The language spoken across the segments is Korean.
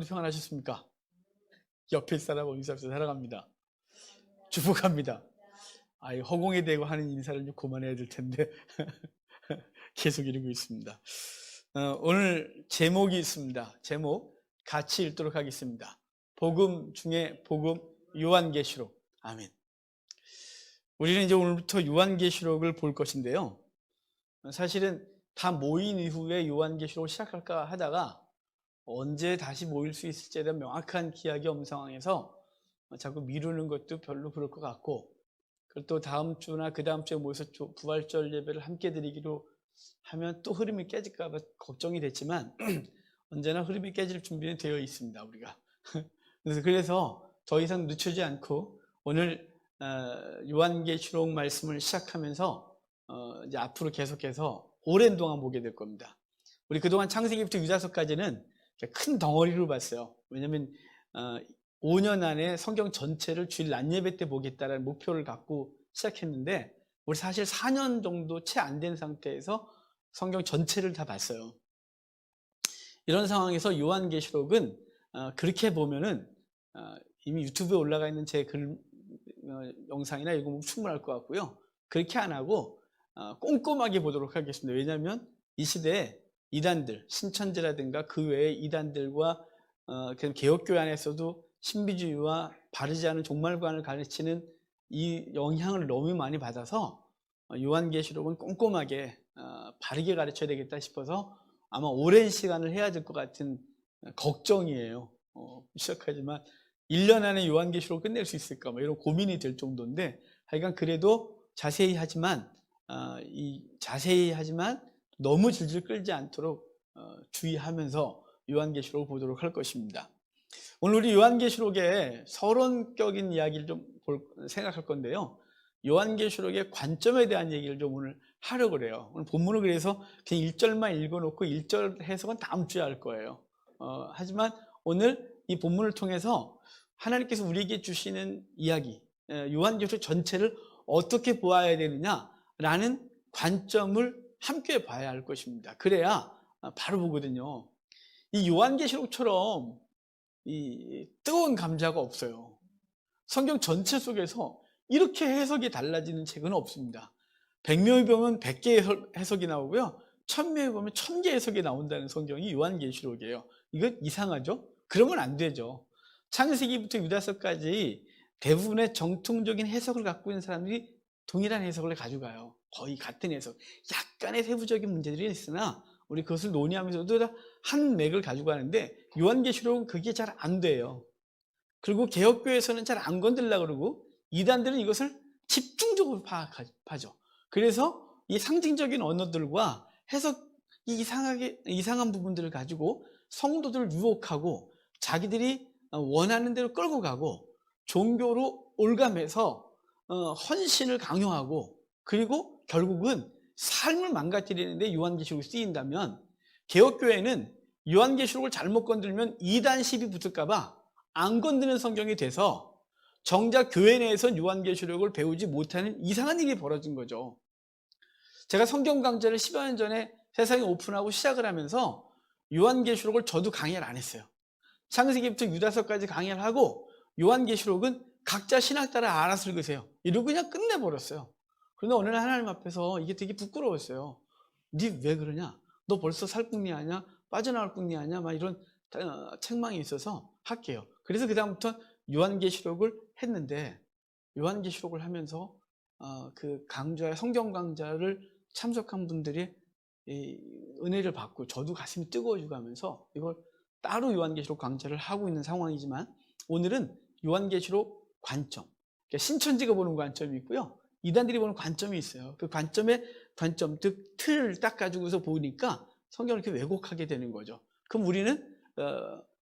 모두 평안하셨습니까? 옆에 사람하고 인사하면서 사랑합니다. 축복합니다. 허공에 대고 하는 인사를 좀 그만해야 될 텐데 계속 이러고 있습니다. 오늘 제목이 있습니다. 제목 같이 읽도록 하겠습니다. 복음 중에 복음, 요한계시록. 아멘. 우리는 이제 오늘부터 요한계시록을 볼 것인데요. 사실은 다 모인 이후에 요한계시록을 시작할까 하다가 언제 다시 모일 수 있을지에 대한 명확한 기약이 없는 상황에서 자꾸 미루는 것도 별로 그럴 것 같고, 그리고 또 다음 주나 그 다음 주에 모여서 부활절 예배를 함께 드리기로 하면 또 흐름이 깨질까 봐 걱정이 됐지만 언제나 흐름이 깨질 준비는 되어 있습니다, 우리가. 그래서 더 이상 늦추지 않고 오늘 요한계시록 말씀을 시작하면서 이제 앞으로 계속해서 오랜 동안 보게 될 겁니다. 우리 그동안 창세기부터 유다서까지는 큰 덩어리로 봤어요. 왜냐하면 5년 안에 성경 전체를 주일 낮 예배 때 보겠다는 목표를 갖고 시작했는데 우리 사실 4년 정도 채 안 된 상태에서 성경 전체를 다 봤어요. 이런 상황에서 요한계시록은 그렇게 보면은 이미 유튜브에 올라가 있는 제 글 영상이나 이거 보면 충분할 것 같고요. 그렇게 안 하고 꼼꼼하게 보도록 하겠습니다. 왜냐하면 이 시대에 이단들, 신천지라든가 그 외의 이단들과 그냥 개혁교회 안에서도 신비주의와 바르지 않은 종말관을 가르치는 이 영향을 너무 많이 받아서 요한계시록은 꼼꼼하게 바르게 가르쳐야 되겠다 싶어서 아마 오랜 시간을 해야 될 것 같은 걱정이에요. 시작하지만 1년 안에 요한계시록 끝낼 수 있을까 이런 고민이 될 정도인데, 하여간 그래도 자세히 하지만 너무 질질 끌지 않도록 주의하면서 요한계시록을 보도록 할 것입니다. 오늘 우리 요한계시록의 서론격인 이야기를 좀 생각할 건데요. 요한계시록의 관점에 대한 얘기를 좀 오늘 하려고 그래요. 오늘 본문을 그래서 그냥 1절만 읽어놓고 1절 해석은 다음 주에 할 거예요. 하지만 오늘 이 본문을 통해서 하나님께서 우리에게 주시는 이야기, 요한계시록 전체를 어떻게 보아야 되느냐라는 관점을 함께 봐야 할 것입니다. 그래야 바로 보거든요. 이 요한계시록처럼 이 뜨거운 감자가 없어요. 성경 전체 속에서 이렇게 해석이 달라지는 책은 없습니다. 100명이 보면 100개 해석이 나오고요. 1000명이 보면 1000개 해석이 나온다는 성경이 요한계시록이에요. 이거 이상하죠? 그러면 안 되죠. 창세기부터 유다서까지 대부분의 정통적인 해석을 갖고 있는 사람들이 동일한 해석을 가져가요. 거의 같은 해석. 약간의 세부적인 문제들이 있으나 우리 그것을 논의하면서도 다 한 맥을 가지고 가는데 요한계시록은 그게 잘 안 돼요. 그리고 개혁교회에서는 잘 안 건들려고 그러고 이단들은 이것을 집중적으로 파죠. 그래서 이 상징적인 언어들과 해석이 이상한 부분들을 가지고 성도들을 유혹하고 자기들이 원하는 대로 끌고 가고 종교로 올감해서 헌신을 강요하고, 그리고 결국은 삶을 망가뜨리는데 요한계시록이 쓰인다면, 개혁교회는 요한계시록을 잘못 건들면 이단 시비 붙을까 봐 안 건드는 성경이 돼서 정작 교회 내에선 요한계시록을 배우지 못하는 이상한 일이 벌어진 거죠. 제가 성경 강좌를 10여 년 전에 세상에 오픈하고 시작을 하면서 요한계시록을 저도 강의를 안 했어요. 창세기부터 유다서까지 강의를 하고 요한계시록은 각자 신학 따라 알아서 읽으세요 이러고 그냥 끝내버렸어요. 그런데 어느 날 하나님 앞에서 이게 되게 부끄러웠어요. 니 왜 그러냐? 너 벌써 살 궁리 아냐? 빠져나갈 궁리 아냐? 막 이런 책망이 있어서 할게요. 그래서 그 다음부터 요한계시록을 했는데, 요한계시록을 하면서 그 강좌, 성경 강좌를 참석한 분들이 은혜를 받고 저도 가슴이 뜨거워지고 하면서 이걸 따로 요한계시록 강좌를 하고 있는 상황이지만, 오늘은 요한계시록 관점, 그러니까 신천지가 보는 관점이 있고요, 이단들이 보는 관점이 있어요. 그 관점, 즉 틀을 딱 가지고서 보니까 성경을 이렇게 왜곡하게 되는 거죠. 그럼 우리는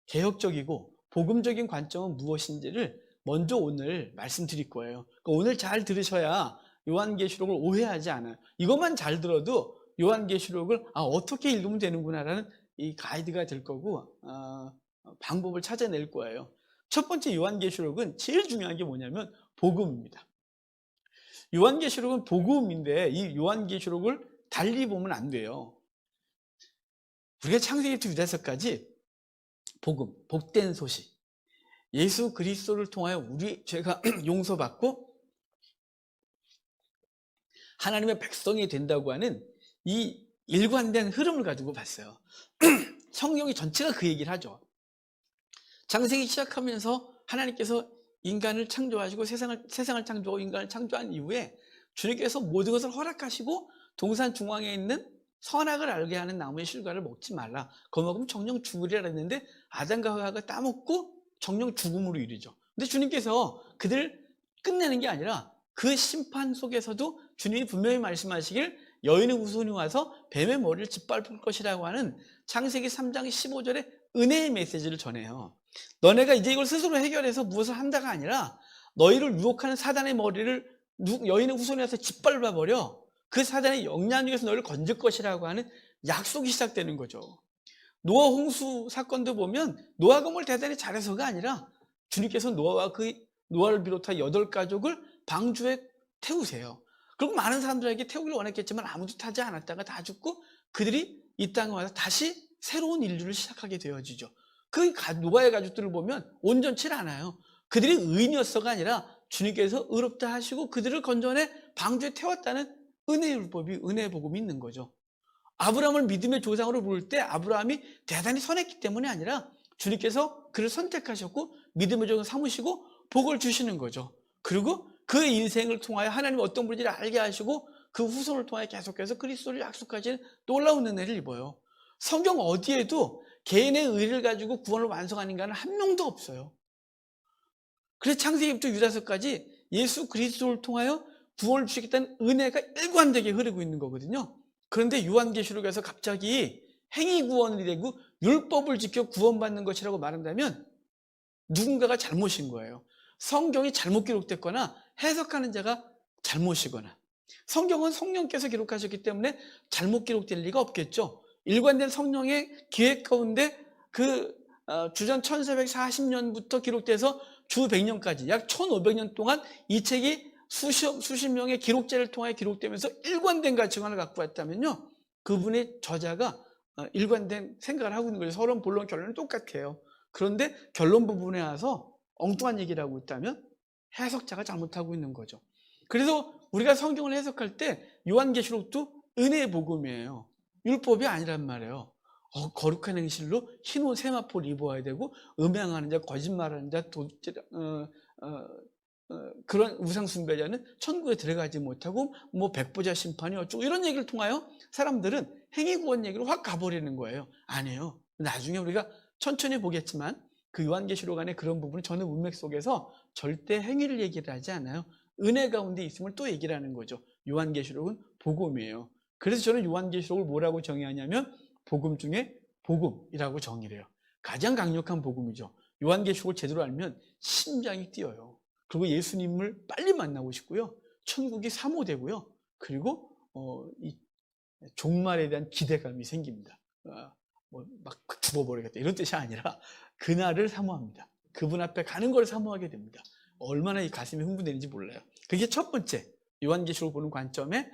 개혁적이고 복음적인 관점은 무엇인지를 먼저 오늘 말씀드릴 거예요. 그러니까 오늘 잘 들으셔야 요한계시록을 오해하지 않아요. 이것만 잘 들어도 요한계시록을 어떻게 읽으면 되는구나라는 이 가이드가 될 거고 방법을 찾아낼 거예요. 첫 번째 요한계시록은 제일 중요한 게 뭐냐면 복음입니다. 요한계시록은 복음인데 이 요한계시록을 달리 보면 안 돼요. 우리가 창세기부터 유다서까지 복음, 복된 소식. 예수 그리스도를 통하여 우리 죄가 용서받고 하나님의 백성이 된다고 하는 이 일관된 흐름을 가지고 봤어요. 성경이 전체가 그 얘기를 하죠. 창세기 시작하면서 하나님께서 인간을 창조하시고 세상을 창조하고 인간을 창조한 이후에 주님께서 모든 것을 허락하시고 동산 중앙에 있는 선악을 알게 하는 나무의 실과를 먹지 말라. 그거 먹으면 정령 죽으리라 했는데 아담과 하와가 따먹고 정령 죽음으로 이르죠. 근데 주님께서 그들을 끝내는 게 아니라 그 심판 속에서도 주님이 분명히 말씀하시길 여인의 후손이 와서 뱀의 머리를 짓밟을 것이라고 하는 창세기 3장 15절의 은혜의 메시지를 전해요. 너네가 이제 이걸 스스로 해결해서 무엇을 한다가 아니라 너희를 유혹하는 사단의 머리를 여인의 후손이 와서 짓밟아버려 그 사단의 영향력에서 너희를 건질 것이라고 하는 약속이 시작되는 거죠. 노아 홍수 사건도 보면 노아가 뭘 대단히 잘해서가 아니라 주님께서 노아를 비롯한 8가족을 방주에 태우세요. 그리고 많은 사람들에게 태우기를 원했겠지만 아무도 타지 않았다가 다 죽고 그들이 이 땅에 와서 다시 새로운 인류를 시작하게 되어지죠. 그 노아의 가족들을 보면 온전치 않아요. 그들이 의인이었어가 아니라 주님께서 의롭다 하시고 그들을 건져내 방주에 태웠다는 은혜의 율법이, 은혜의 복음이 있는 거죠. 아브라함을 믿음의 조상으로 부를 때 아브라함이 대단히 선했기 때문이 아니라 주님께서 그를 선택하셨고 믿음의 조상 삼으시고 복을 주시는 거죠. 그리고 그 인생을 통하여 하나님이 어떤 분인지를 알게 하시고 그 후손을 통하여 계속해서 그리스도를 약속하시는 놀라운 은혜를 입어요. 성경 어디에도 개인의 의를 가지고 구원을 완성하는 인간은 한 명도 없어요. 그래서 창세기부터 유다서까지 예수 그리스도를 통하여 구원을 주시겠다는 은혜가 일관되게 흐르고 있는 거거든요. 그런데 요한계시록에서 갑자기 행위 구원이 되고 율법을 지켜 구원받는 것이라고 말한다면 누군가가 잘못인 거예요. 성경이 잘못 기록됐거나 해석하는 자가 잘못이거나, 성경은 성령께서 기록하셨기 때문에 잘못 기록될 리가 없겠죠. 일관된 성령의 기획 가운데 주전 1440년부터 기록돼서 주 100년까지 약 1500년 동안 이 책이 수십 명의 기록자를 통해 기록되면서 일관된 가치관을 갖고 왔다면요, 그분의 저자가 일관된 생각을 하고 있는 거죠. 서론, 본론, 결론은 똑같아요. 그런데 결론 부분에 와서 엉뚱한 얘기를 하고 있다면 해석자가 잘못하고 있는 거죠. 그래서 우리가 성경을 해석할 때 요한계시록도 은혜의 복음이에요. 율법이 아니란 말이에요. 거룩한 행실로 흰 옷 세마포를 입어야 되고 음행하는 자, 거짓말하는 자, 그런 우상 숭배자는 천국에 들어가지 못하고 뭐 백보자 심판이 어쩌고 이런 얘기를 통하여 사람들은 행위 구원 얘기로 확 가버리는 거예요. 아니에요. 나중에 우리가 천천히 보겠지만 그 요한계시록 안에 그런 부분은 저는 문맥 속에서 절대 행위를 얘기를 하지 않아요. 은혜 가운데 있음을 또 얘기를 하는 거죠. 요한계시록은 복음이에요. 그래서 저는 요한계시록을 뭐라고 정의하냐면 복음 중에 복음이라고 정의를 해요. 가장 강력한 복음이죠. 요한계시록을 제대로 알면 심장이 뛰어요. 그리고 예수님을 빨리 만나고 싶고요. 천국이 사모되고요. 그리고 이 종말에 대한 기대감이 생깁니다. 막 죽어버리겠다 이런 뜻이 아니라 그날을 사모합니다. 그분 앞에 가는 걸 사모하게 됩니다. 얼마나 이 가슴이 흥분되는지 몰라요. 그게 첫 번째 요한계시록을 보는 관점의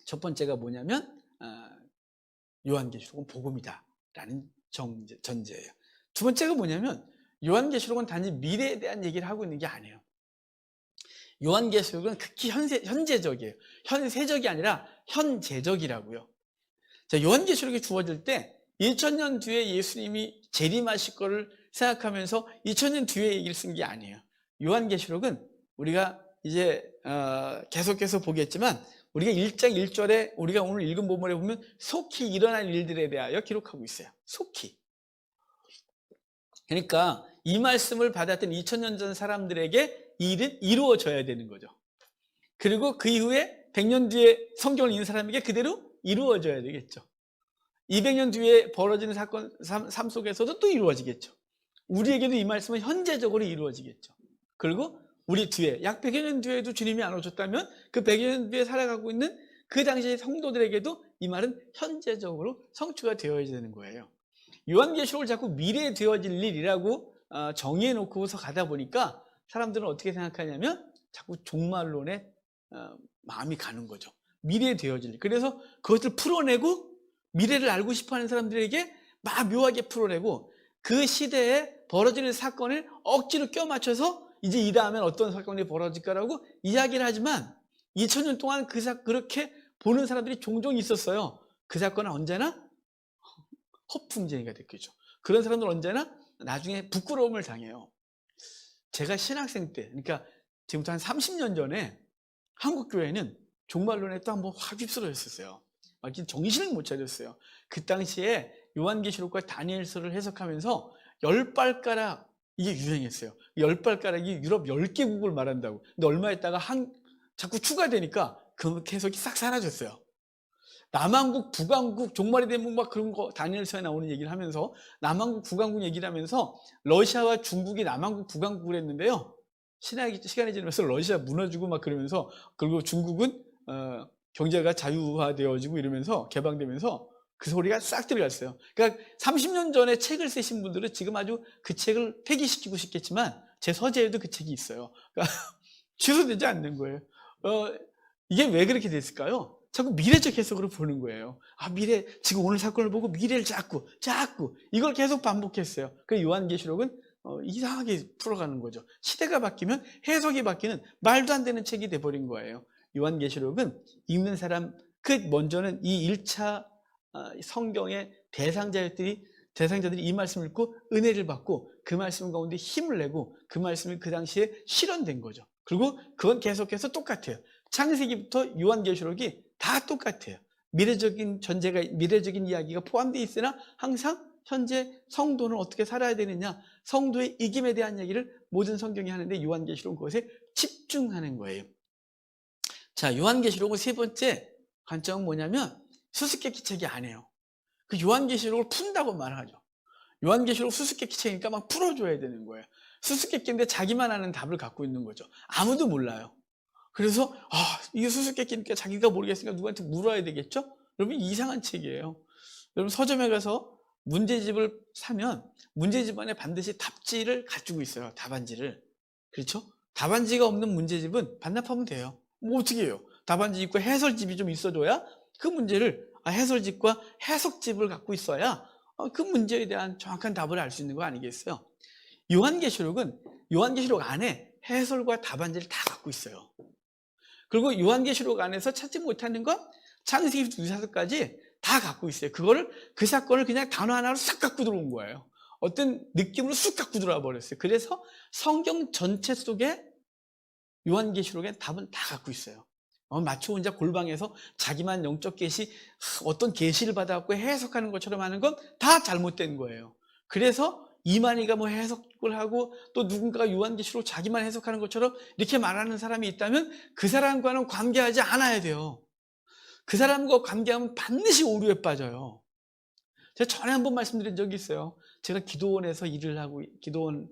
첫 번째가 뭐냐면 요한계시록은 복음이다라는 전제예요. 두 번째가 뭐냐면 요한계시록은 단지 미래에 대한 얘기를 하고 있는 게 아니에요. 요한계시록은 극히 현재적이에요. 현세적이 아니라 현재적이라고요. 자, 요한계시록이 주어질 때 2000년 뒤에 예수님이 재림하실 거를 생각하면서 2000년 뒤에 얘기를 쓴 게 아니에요. 요한계시록은 우리가 이제 계속해서 보겠지만 우리가 1장 1절에 우리가 오늘 읽은 본문에 보면 속히 일어날 일들에 대하여 기록하고 있어요. 속히. 그러니까 이 말씀을 받았던 2000년 전 사람들에게 이 일은 이루어져야 되는 거죠. 그리고 그 이후에 100년 뒤에 성경을 읽는 사람에게 그대로 이루어져야 되겠죠. 200년 뒤에 벌어지는 사건, 삶 속에서도 또 이루어지겠죠. 우리에게도 이 말씀은 현재적으로 이루어지겠죠. 그리고 우리 뒤에 약 100여 년 뒤에도 주님이 안 오셨다면 그 100여 년 뒤에 살아가고 있는 그 당시의 성도들에게도 이 말은 현재적으로 성취가 되어야 되는 거예요. 요한계시록을 자꾸 미래에 되어질 일이라고 정의해 놓고서 가다 보니까 사람들은 어떻게 생각하냐면 자꾸 종말론에 마음이 가는 거죠. 미래에 되어질 일. 그래서 그것을 풀어내고 미래를 알고 싶어하는 사람들에게 막 묘하게 풀어내고 그 시대에 벌어지는 사건을 억지로 껴맞춰서 이제 이 다음엔 어떤 사건이 벌어질까라고 이야기를 하지만 2000년 동안 그렇게 보는 사람들이 종종 있었어요. 그 사건은 언제나 허풍쟁이가 됐겠죠. 그런 사람들은 언제나 나중에 부끄러움을 당해요. 제가 신학생 때, 그러니까 지금부터 한 30년 전에 한국 교회는 종말론에 또 한번 확 휩쓸어졌었어요. 막 정신을 못 차렸어요. 그 당시에 요한계시록과 다니엘서를 해석하면서 10발가락 이게 유행했어요. 10발가락이 유럽 10개국을 말한다고. 근데 얼마 있다가 자꾸 추가되니까 그 해석이 싹 사라졌어요. 남한국, 북한국, 종말이 되면 막 그런 거 다니엘서에 나오는 얘기를 하면서 남한국, 북한국 얘기를 하면서 러시아와 중국이 남한국, 북한국을 했는데요. 시간이 지나면서 러시아 무너지고 막 그러면서 그리고 중국은 경제가 자유화되어지고 이러면서 개방되면서 그 소리가 싹 들어갔어요. 그러니까 30년 전에 책을 쓰신 분들은 지금 아주 그 책을 폐기시키고 싶겠지만 제 서재에도 그 책이 있어요. 그러니까 취소되지 않는 거예요. 이게 왜 그렇게 됐을까요? 자꾸 미래적 해석으로 보는 거예요. 지금 오늘 사건을 보고 미래를 자꾸 이걸 계속 반복했어요. 그 요한계시록은 이상하게 풀어가는 거죠. 시대가 바뀌면 해석이 바뀌는 말도 안 되는 책이 돼버린 거예요. 요한계시록은 읽는 사람, 먼저는 이 1차 성경의 대상자들이 이 말씀을 읽고 은혜를 받고 그 말씀 가운데 힘을 내고 그 말씀이 그 당시에 실현된 거죠. 그리고 그건 계속해서 똑같아요. 창세기부터 요한계시록이 다 똑같아요. 미래적인 이야기가 포함되어 있으나 항상 현재 성도는 어떻게 살아야 되느냐, 성도의 이김에 대한 얘기를 모든 성경이 하는데 요한계시록은 그것에 집중하는 거예요. 자, 요한계시록은 세 번째 관점은 뭐냐면 수수께끼 책이 아니에요. 그 요한계시록을 푼다고 말하죠. 요한계시록 수수께끼 책이니까 막 풀어줘야 되는 거예요. 수수께끼인데 자기만 아는 답을 갖고 있는 거죠. 아무도 몰라요. 그래서 이게 수수께끼니까 자기가 모르겠으니까 누구한테 물어야 되겠죠? 여러분 이상한 책이에요. 여러분 서점에 가서 문제집을 사면 문제집 안에 반드시 답지를 가지고 있어요. 답안지를. 그렇죠? 답안지가 없는 문제집은 반납하면 돼요. 뭐 어떻게 해요? 답안지 있고 해설집이 좀 있어줘야 그 문제를 해설집과 해석집을 갖고 있어야 그 문제에 대한 정확한 답을 알 수 있는 거 아니겠어요? 요한계시록 안에 해설과 답안지를 다 갖고 있어요. 그리고 요한계시록 안에서 찾지 못하는 건 창세기 2사서까지 다 갖고 있어요. 그 사건을 그냥 단어 하나로 싹 갖고 들어온 거예요. 어떤 느낌으로 쑥 갖고 들어와 버렸어요. 그래서 성경 전체 속에 요한계시록에 답은 다 갖고 있어요. 마치 혼자 골방에서 자기만 영적 계시, 어떤 계시를 받아갖고 해석하는 것처럼 하는 건 다 잘못된 거예요. 그래서 이만희가 뭐 해석을 하고 또 누군가가 요한계시록 자기만 해석하는 것처럼 이렇게 말하는 사람이 있다면 그 사람과는 관계하지 않아야 돼요. 그 사람과 관계하면 반드시 오류에 빠져요. 제가 전에 한번 말씀드린 적이 있어요. 제가 기도원에서 일을 하고 기도원을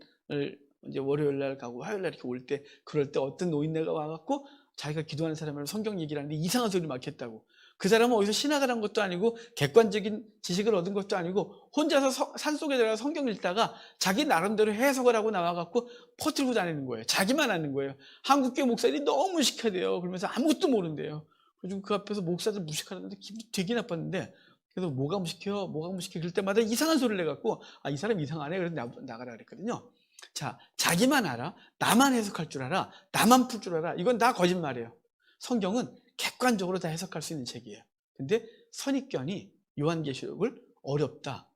이제 월요일 날 가고 화요일 날 이렇게 올 때 그럴 때 어떤 노인네가 와갖고 자기가 기도하는 사람을 성경 얘기를 하는데 이상한 소리 막 했다고. 그 사람은 어디서 신학을 한 것도 아니고 객관적인 지식을 얻은 것도 아니고 혼자서 산속에 들어가 성경 읽다가 자기 나름대로 해석을 하고 나와갖고 퍼뜨리고 다니는 거예요. 자기만 하는 거예요. 한국교회 목사들이 너무 무식하대요. 그러면서 아무것도 모른대요. 그래서 그 앞에서 목사들 무식하는데 기분이 되게 나빴는데 그래서 뭐가 무식해요? 그럴 때마다 이상한 소리를 해갖고 이 사람 이상하네. 그래서 나가라 그랬거든요. 자, 자기만 알아, 나만 해석할 줄 알아, 나만 풀 줄 알아. 이건 다 거짓말이에요. 성경은 객관적으로 다 해석할 수 있는 책이에요. 근데 선입견이 요한계시록을 어렵다,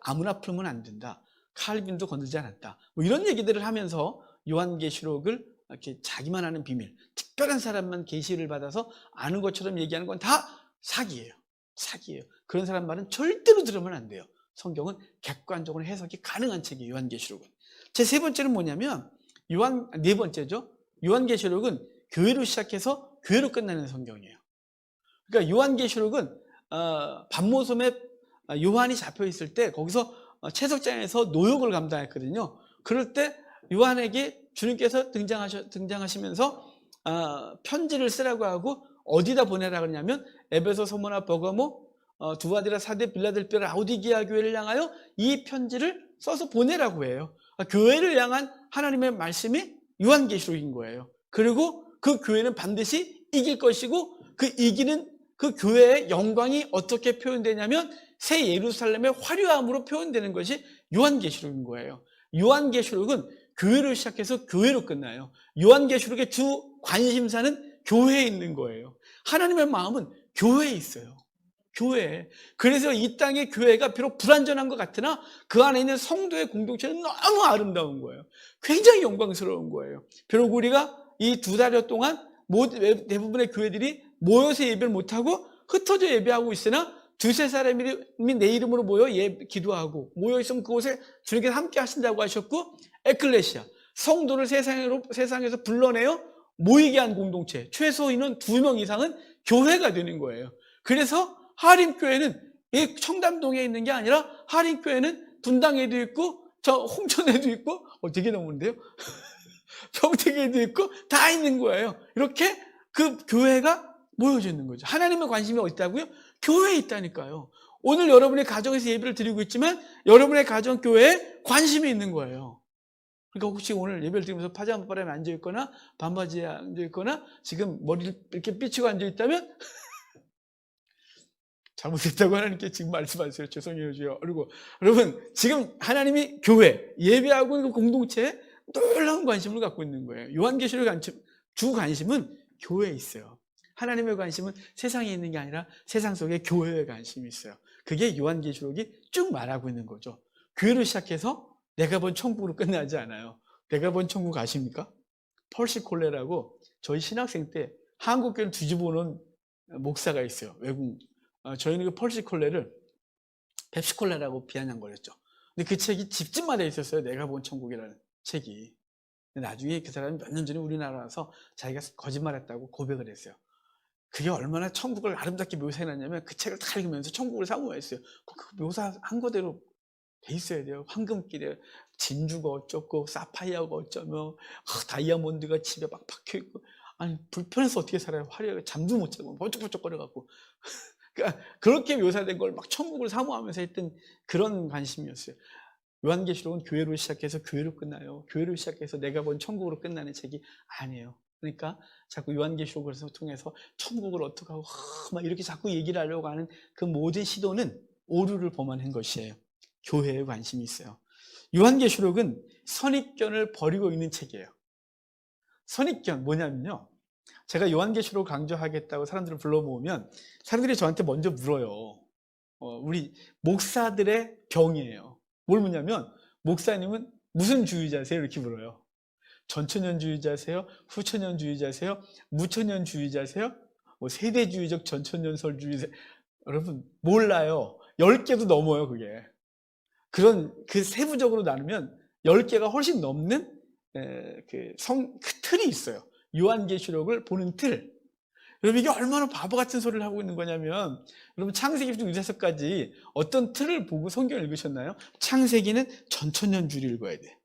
아무나 풀면 안 된다, 칼빈도 건들지 않았다, 뭐 이런 얘기들을 하면서 요한계시록을 이렇게 자기만 아는 비밀, 특별한 사람만 계시를 받아서 아는 것처럼 얘기하는 건 다 사기예요. 그런 사람 말은 절대로 들으면 안 돼요. 성경은 객관적으로 해석이 가능한 책이에요. 요한계시록은. 제 세 번째는 뭐냐면 네 번째죠. 요한계시록은 교회로 시작해서 교회로 끝나는 성경이에요. 그러니까 요한계시록은 반모섬에 요한이 잡혀 있을 때 거기서 채석장에서 노역을 감당했거든요. 그럴 때 요한에게 주님께서 등장하시면서 편지를 쓰라고 하고 어디다 보내라 그러냐면 에베소, 서머나, 버가모, 두아디라, 사데, 빌라델피아, 라오디게아 교회를 향하여 이 편지를 써서 보내라고 해요. 교회를 향한 하나님의 말씀이 요한계시록인 거예요. 그리고 그 교회는 반드시 이길 것이고 그 이기는 그 교회의 영광이 어떻게 표현되냐면 새 예루살렘의 화려함으로 표현되는 것이 요한계시록인 거예요. 요한계시록은 교회로 시작해서 교회로 끝나요. 요한계시록의 주 관심사는 교회에 있는 거예요. 하나님의 마음은 교회에 있어요. 교회. 그래서 이 땅의 교회가 비록 불완전한 것 같으나 그 안에 있는 성도의 공동체는 너무 아름다운 거예요. 굉장히 영광스러운 거예요. 비록 우리가 이 2달여 동안 대부분의 교회들이 모여서 예배를 못하고 흩어져 예배하고 있으나 두세 사람이 내 이름으로 모여 기도하고 모여 있으면 그곳에 주님께서 함께 하신다고 하셨고, 에클레시아, 성도를 세상에서 불러내어 모이게 한 공동체, 최소 인원 2명 이상은 교회가 되는 거예요. 그래서 하림교회는 이 청담동에 있는 게 아니라 하림교회는 분당에도 있고 저 홍천에도 있고 되게 넘는데요. 평택에도 있고 다 있는 거예요. 이렇게 그 교회가 모여져 있는 거죠. 하나님의 관심이 어디 있다고요? 교회에 있다니까요. 오늘 여러분의 가정에서 예배를 드리고 있지만 여러분의 가정 교회에 관심이 있는 거예요. 그러니까 혹시 오늘 예배를 드리면서 파자마 바람에 앉아 있거나 반바지에 앉아 있거나 지금 머리를 이렇게 삐치고 앉아 있다면 잘못했다고 하나님께 지금 말씀하세요. 죄송해요, 주여. 그리고 여러분, 지금 하나님이 교회, 예배하고 있는 공동체에 놀라운 관심을 갖고 있는 거예요. 요한계시록의 주 관심은 교회에 있어요. 하나님의 관심은 세상에 있는 게 아니라 세상 속에 교회에 관심이 있어요. 그게 요한계시록이 쭉 말하고 있는 거죠. 교회로 시작해서 내가 본 천국으로 끝나지 않아요. 내가 본 천국 아십니까? 펄시 콜레라고 저희 신학생 때 한국교회를 뒤집어 놓은 목사가 있어요. 외국. 저희는 그 펄시 콜레를 펩시 콜레라고 비아냥거렸죠. 근데 그 책이 집집마다 있었어요. 내가 본 천국이라는 책이. 근데 나중에 그 사람이 몇 년 전에 우리나라 와서 자기가 거짓말했다고 고백을 했어요. 그게 얼마나 천국을 아름답게 묘사해놨냐면 그 책을 다 읽으면서 천국을 사모했어요. 그 묘사한 거대로 돼 있어야 돼요. 황금길에 진주가 어쩌고 사파이어가 어쩌며 다이아몬드가 집에 막 박혀있고, 아니 불편해서 어떻게 살아요. 화려하게 잠도 못 자고 번쩍번쩍거려갖고 그러니까 그렇게 묘사된 걸 막 천국을 사모하면서 했던 그런 관심이었어요. 요한계시록은 교회로 시작해서 교회로 끝나요. 교회로 시작해서 내가 본 천국으로 끝나는 책이 아니에요. 그러니까 자꾸 요한계시록을 통해서 천국을 어떻게 하고 막 이렇게 자꾸 얘기를 하려고 하는 그 모든 시도는 오류를 범하는 것이에요. 교회에 관심이 있어요. 요한계시록은 선입견을 버리고 있는 책이에요. 선입견 뭐냐면요, 제가 요한계시록 강조하겠다고 사람들을 불러 모으면 사람들이 저한테 먼저 물어요. 우리 목사들의 병이에요. 뭘 묻냐면, 목사님은 무슨 주의자세요? 이렇게 물어요. 전천년주의자세요? 후천년주의자세요? 무천년주의자세요? 뭐 세대주의적 전천년설주의자. 여러분 몰라요. 10개도 넘어요. 그게 그 세부적으로 나누면 10개가 훨씬 넘는 그 틀이 있어요. 요한계시록을 보는 틀. 여러분 이게 얼마나 바보 같은 소리를 하고 있는 거냐면, 여러분 창세기부터 유다서까지 어떤 틀을 보고 성경을 읽으셨나요? 창세기는 전천년주를 읽어야 돼.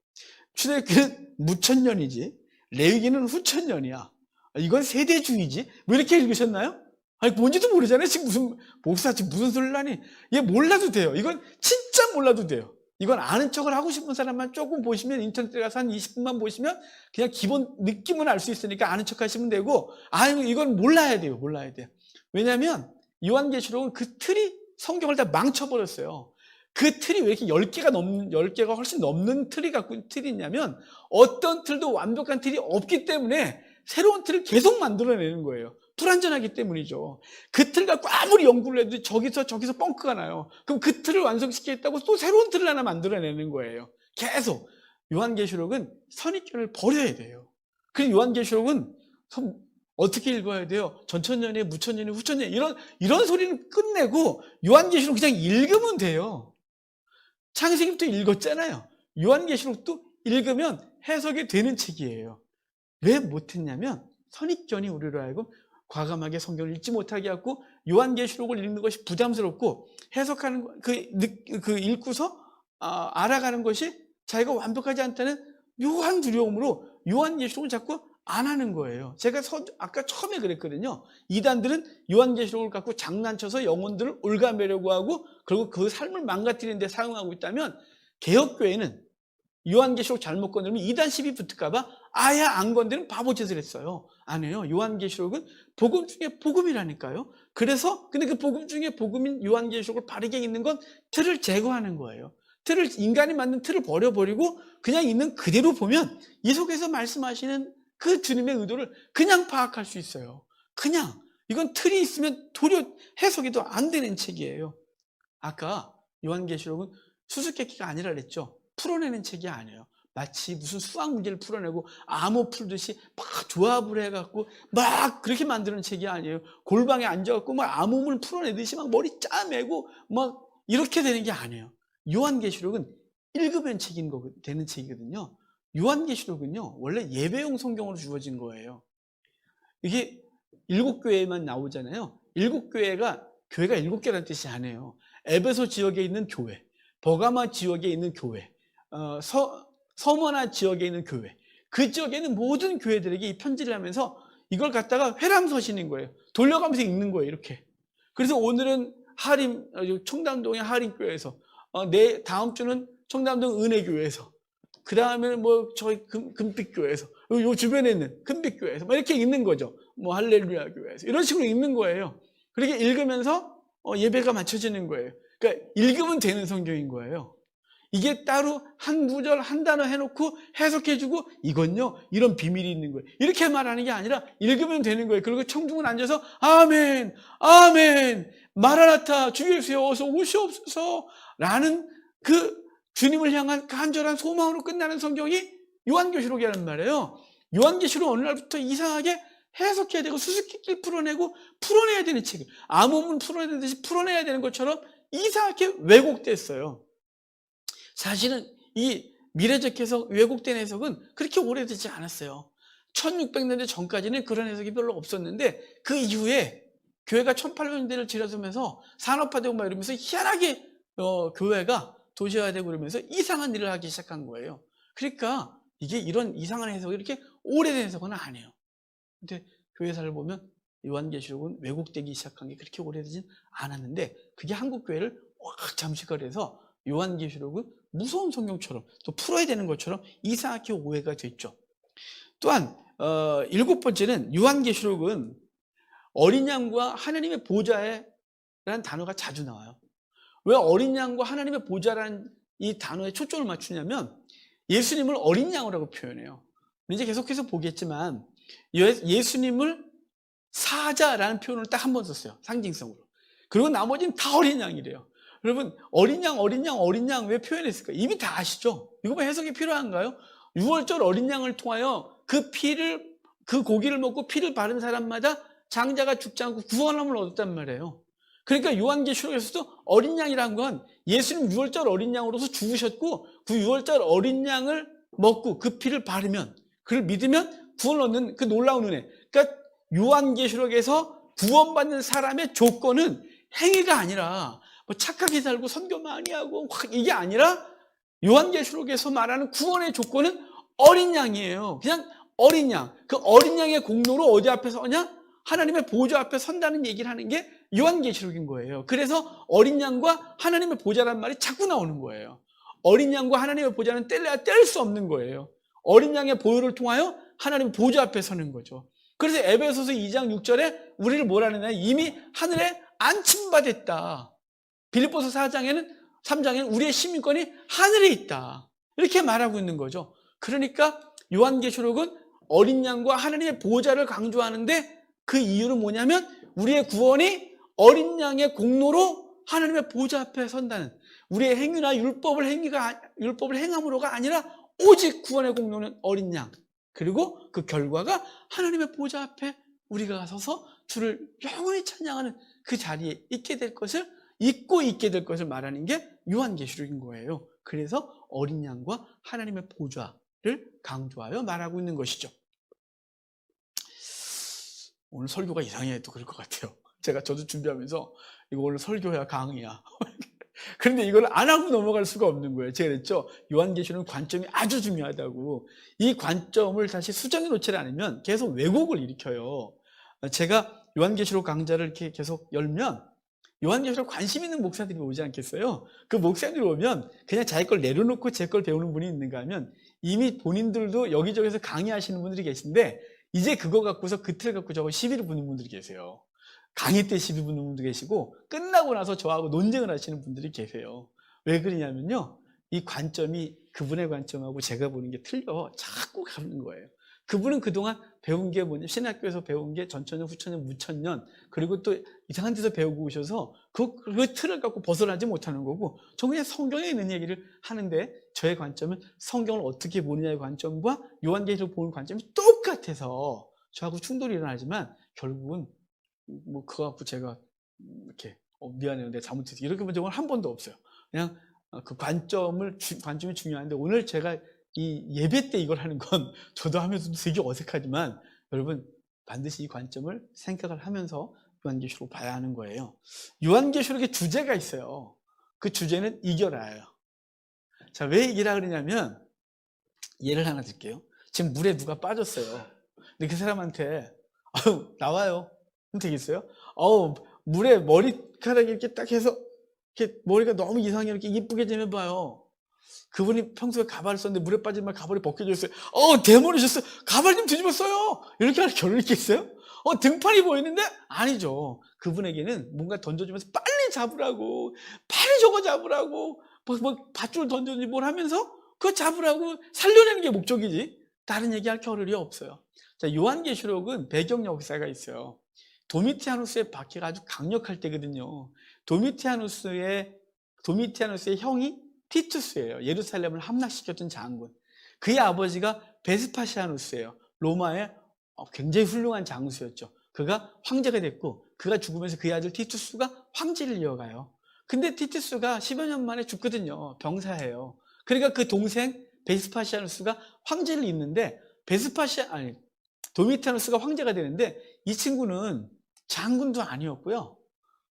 출애굽기는 무천년이지, 레위기는 후천년이야. 이건 세대주의지. 왜 이렇게 읽으셨나요? 아니 뭔지도 모르잖아요. 지금 무슨 목사 지금 무슨 소리를 하니? 얘 몰라도 돼요. 이건 진짜 몰라도 돼요. 이건 아는 척을 하고 싶은 사람만 조금 보시면, 인터넷에 가서 한 20분만 보시면 그냥 기본 느낌은 알 수 있으니까 아는 척 하시면 되고, 이건 몰라야 돼요. 몰라야 돼요. 왜냐하면 요한계시록은 그 틀이 성경을 다 망쳐버렸어요. 그 틀이 왜 이렇게 10개가 훨씬 넘는 틀이 갖고 있는 틀이 있냐면, 어떤 틀도 완벽한 틀이 없기 때문에 새로운 틀을 계속 만들어내는 거예요. 불완전하기 때문이죠. 그 틀 갖고 아무리 연구를 해도 저기서 뻥크가 나요. 그럼 그 틀을 완성시키겠다고 또 새로운 틀을 하나 만들어내는 거예요. 계속. 요한계시록은 선입견을 버려야 돼요. 그리고 요한계시록은 어떻게 읽어야 돼요? 전천년에 무천년에 후천년에 이런 소리는 끝내고 요한계시록 그냥 읽으면 돼요. 창세기부터 읽었잖아요. 요한계시록도 읽으면 해석이 되는 책이에요. 왜 못했냐면 선입견이 우리로 하여금 과감하게 성경을 읽지 못하게 하고, 요한계시록을 읽는 것이 부담스럽고 해석하는 그 읽고서 알아가는 것이 자기가 완벽하지 않다는 묘한 두려움으로 요한계시록을 자꾸 안 하는 거예요. 제가 아까 처음에 그랬거든요. 이단들은 요한계시록을 갖고 장난쳐서 영혼들을 올가매려고 하고, 그리고 그 삶을 망가뜨리는 데 사용하고 있다면, 개혁교회는 요한계시록 잘못 건드리면 이단 시비 붙을까봐 아예 안 건드리면 바보짓을 했어요. 안 해요. 요한계시록은 복음 중에 복음이라니까요. 그래서 근데 그 복음 중에 복음인 요한계시록을 바르게 읽는 건 틀을 제거하는 거예요. 인간이 만든 틀을 버려버리고 그냥 있는 그대로 보면 이 속에서 말씀하시는 그 주님의 의도를 그냥 파악할 수 있어요. 그냥 이건 틀이 있으면 도리어 해석이 더 안 되는 책이에요. 아까 요한계시록은 수수께끼가 아니라 그랬죠. 풀어내는 책이 아니에요. 마치 무슨 수학 문제를 풀어내고 암호 풀듯이 막 조합을 해갖고 막 그렇게 만드는 책이 아니에요. 골방에 앉아갖고 막 암호문을 풀어내듯이 막 머리 짜매고 막 이렇게 되는 게 아니에요. 요한계시록은 읽으면 되는 책이거든요. 요한계시록은요, 원래 예배용 성경으로 주어진 거예요. 이게 7교회만 나오잖아요. 7교회가 7개라는 뜻이 아니에요. 에베소 지역에 있는 교회, 버가마 지역에 있는 교회, 서머나 지역에 있는 교회, 그 지역에 있는 모든 교회들에게 이 편지를 하면서 이걸 갖다가 회람서신인 거예요. 돌려가면서 읽는 거예요, 이렇게. 그래서 오늘은 청담동의 하림교회에서, 다음 주는 청담동 은혜교회에서, 그 다음에는 저희 금빛교회에서, 요 주변에 있는 금빛교회에서, 이렇게 읽는 거죠. 할렐루야 교회에서. 이런 식으로 읽는 거예요. 그렇게 읽으면서 예배가 맞춰지는 거예요. 그러니까 읽으면 되는 성경인 거예요. 이게 따로 한 구절 한 단어 해놓고 해석해주고 이건요 이런 비밀이 있는 거예요. 이렇게 말하는 게 아니라 읽으면 되는 거예요. 그리고 청중은 앉아서 아멘 아멘 마라나타 주 예수여 어서 오시옵소서 라는 그 주님을 향한 간절한 소망으로 끝나는 성경이 요한계시록이라는 말이에요. 요한계시록 어느 날부터 이상하게 해석해야 되고 수수께끼를 풀어내야 되는 책이에요. 암호문 풀어내듯이 풀어내야 되는 것처럼 이상하게 왜곡됐어요. 사실은 이 미래적 해석, 왜곡된 해석은 그렇게 오래되지 않았어요. 1600년대 전까지는 그런 해석이 별로 없었는데 그 이후에 교회가 1800년대를 지나서면서 산업화되고 막 이러면서 희한하게 교회가 도시화되고 그러면서 이상한 일을 하기 시작한 거예요. 그러니까 이게 이런 이상한 해석이 이렇게 오래된 해석은 아니에요. 근데 교회사를 보면 요한계시록은 왜곡되기 시작한 게 그렇게 오래되진 않았는데 그게 한국 교회를 확 잠식을 해서 요한계시록은 무서운 성경처럼 또 풀어야 되는 것처럼 이상하게 오해가 됐죠. 또한 7번째는 요한계시록은 어린 양과 하나님의 보좌라는 단어가 자주 나와요. 왜 어린 양과 하나님의 보좌라는 이 단어에 초점을 맞추냐면 예수님을 어린 양이라고 표현해요. 이제 계속해서 보겠지만 예수님을 사자라는 표현을 딱 한 번 썼어요. 상징성으로. 그리고 나머지는 다 어린 양이래요. 여러분 어린 양 왜 표현했을까요? 이미 다 아시죠? 이거 뭐 해석이 필요한가요? 6월절 어린 양을 통하여 그 고기를 먹고 피를 바른 사람마다 장자가 죽지 않고 구원함을 얻었단 말이에요. 그러니까 요한계시록에서도 어린 양이란 건 예수님 6월절 어린 양으로서 죽으셨고 그 6월절 어린 양을 먹고 그 피를 바르면 그를 믿으면 구원을 얻는 그 놀라운 은혜. 그러니까 요한계시록에서 구원받는 사람의 조건은 행위가 아니라 착하게 살고 선교 많이 하고 이게 아니라 요한계시록에서 말하는 구원의 조건은 어린 양이에요. 그냥 어린 양. 그 어린 양의 공로로 어디 앞에 서냐? 하나님의 보좌 앞에 선다는 얘기를 하는 게 요한계시록인 거예요. 그래서 어린 양과 하나님의 보좌라는 말이 자꾸 나오는 거예요. 어린 양과 하나님의 보좌는 뗄래야 뗄 수 없는 거예요. 어린 양의 보혈을 통하여 하나님의 보좌 앞에 서는 거죠. 그래서 에베소서 2장 6절에 우리를 뭐라느냐? 이미 하늘에 안침받았다. 빌립보서 3장에는 우리의 시민권이 하늘에 있다. 이렇게 말하고 있는 거죠. 그러니까 요한계시록은 어린 양과 하나님의 보좌를 강조하는데 그 이유는 뭐냐면 우리의 구원이 어린 양의 공로로 하나님의 보좌 앞에 선다는 우리의 행위나 율법을 행함으로가 아니라 오직 구원의 공로는 어린 양. 그리고 그 결과가 하나님의 보좌 앞에 우리가 서서 주를 영원히 찬양하는 그 자리에 있게 될 것을 말하는 게 요한계시록인 거예요. 그래서 어린 양과 하나님의 보좌를 강조하여 말하고 있는 것이죠. 오늘 설교가 이상해도 그럴 것 같아요. 저도 준비하면서 이거 오늘 설교야 강의야. 그런데 이걸 안 하고 넘어갈 수가 없는 거예요. 제가 그랬죠. 요한계시록은 관점이 아주 중요하다고. 이 관점을 다시 수정해 놓지 않으면 계속 왜곡을 일으켜요. 제가 요한계시록 강좌를 이렇게 계속 열면 요한계시록 관심 있는 목사들이 오지 않겠어요? 그 목사들이 오면 그냥 자기 걸 내려놓고 제 걸 배우는 분이 있는가 하면 이미 본인들도 여기저기서 강의하시는 분들이 계신데 이제 그거 갖고서 그 틀 갖고 저거 시비를 부는 분들이 계세요. 강의 때 시비 부는 분도 계시고 끝나고 나서 저하고 논쟁을 하시는 분들이 계세요. 왜 그러냐면요. 이 관점이 그분의 관점하고 제가 보는 게 틀려 자꾸 가는 거예요. 그분은 그동안 배운 게 뭐냐, 신학교에서 배운 게 전천년, 후천년, 무천년, 그리고 또 이상한 데서 배우고 오셔서 그 틀을 갖고 벗어나지 못하는 거고, 저 그냥 성경에 있는 얘기를 하는데 저의 관점은 성경을 어떻게 보느냐의 관점과 요한계시록 보는 관점이 똑같아서 저하고 충돌이 일어나지만 결국은 뭐 그거 갖고 제가 이렇게 미안해요, 내가 잘못했어 이렇게 본 적은 한 번도 없어요. 그냥 그 관점이 중요한데 오늘 제가 이 예배 때 이걸 하는 건 저도 하면서도 되게 어색하지만 여러분 반드시 이 관점을 생각을 하면서 요한계시록을 봐야 하는 거예요. 요한계시록의 주제가 있어요. 그 주제는 이겨라예요. 자, 왜 이기라 그러냐면 예를 하나 드릴게요. 지금 물에 누가 빠졌어요. 근데 그 사람한테 나와요. 그럼 되겠어요? 물에 머리카락이 이렇게 딱 해서 이렇게 머리가 너무 이상해 이렇게 이쁘게 좀 해봐요. 그분이 평소에 가발을 썼는데 물에 빠지면 가발이 벗겨져 있어요. 대머리셨어요. 가발 좀 뒤집어 써요. 이렇게 할 겨를이 있겠어요? 등판이 보이는데? 아니죠. 그분에게는 뭔가 던져주면서 빨리 잡으라고, 빨리 저거 잡으라고, 밧줄 던져주지 뭘 하면서 그거 잡으라고 살려내는 게 목적이지. 다른 얘기할 겨를이 없어요. 자, 요한계시록은 배경 역사가 있어요. 도미티아누스의 박해가 아주 강력할 때거든요. 도미티아누스의 형이 티투스예요. 예루살렘을 함락시켰던 장군. 그의 아버지가 베스파시아누스예요. 로마의 굉장히 훌륭한 장수였죠. 그가 황제가 됐고 그가 죽으면서 그의 아들 티투스가 황제를 이어가요. 근데 티투스가 10여 년 만에 죽거든요. 병사예요. 그러니까 그 동생 베스파시아누스가 황제를 잇는데 도미티아누스가 황제가 되는데 이 친구는 장군도 아니었고요.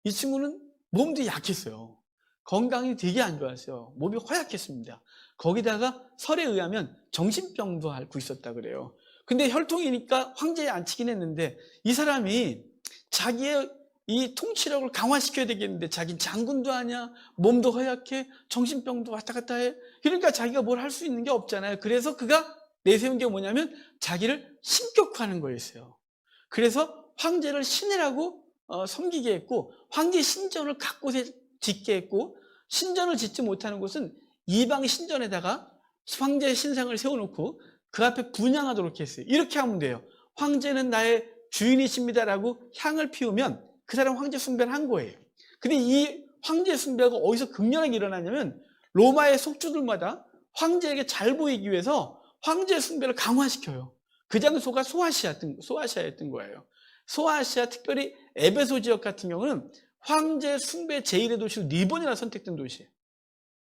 이 친구는 몸도 약했어요. 건강이 되게 안 좋았어요. 몸이 허약했습니다. 거기다가 설에 의하면 정신병도 앓고 있었다 그래요. 근데 혈통이니까 황제에 앉히긴 했는데 이 사람이 자기의 이 통치력을 강화시켜야 되겠는데 자기는 장군도 아니야. 몸도 허약해. 정신병도 왔다 갔다 해. 그러니까 자기가 뭘 할 수 있는 게 없잖아요. 그래서 그가 내세운 게 뭐냐면 자기를 신격화하는 거였어요. 그래서 황제를 신이라고 섬기게 했고 황제 신전을 각곳에 짓게 했고 신전을 짓지 못하는 곳은 이방 신전에다가 황제 신상을 세워놓고 그 앞에 분향하도록 했어요. 이렇게 하면 돼요. 황제는 나의 주인이십니다라고 향을 피우면 그 사람 황제 숭배를 한 거예요. 근데 이 황제 숭배가 어디서 극렬하게 일어나냐면 로마의 속주들마다 황제에게 잘 보이기 위해서 황제 숭배를 강화시켜요. 그 장소가 소아시아였던 거예요. 소아시아, 특별히 에베소 지역 같은 경우는 황제 숭배 제1의 도시로 리본이나 선택된 도시예요.